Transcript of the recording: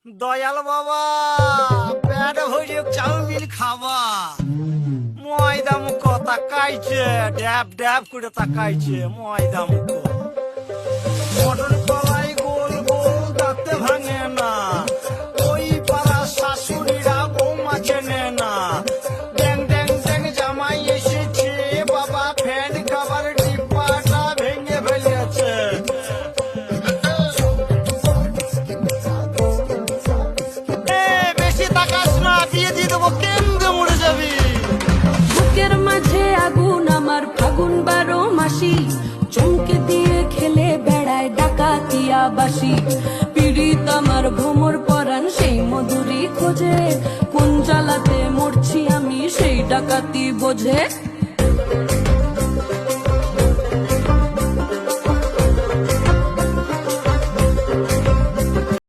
দয়াল বাবা পেট ভরে চাউমিন খাবা ময়দা মুখ তাকাইছে ড্যাব ড্যাব করে তাকাইছে ময়দা মুখ মটর কলাই গোল গোল দাঁতে ভাঙে না ওই পাড়া শাশুড়িরা বৌমা চেনে না ড্যাং ড্যাং ড্যাং জামাই এসেছে বাবা ফ্যান খাবার ডিব্বাটা ভেঙে ফেলেছে বেশি তাকাস না দিয়ে দিয়ে দেবো কেন্দ্রে মরে যাবি বুকের মাঝে আগুন আমার ফাগুন 12 মাসি চমকে দিয়ে খেলে বেড়ায় ডাকাতিয়া বাসি পীড়িত আমার ভ্রমর পরাণ সেই মধুরী খোঁজে কোন জ্বালাতে মরছি আমি সেই ডাকাতি বোঝে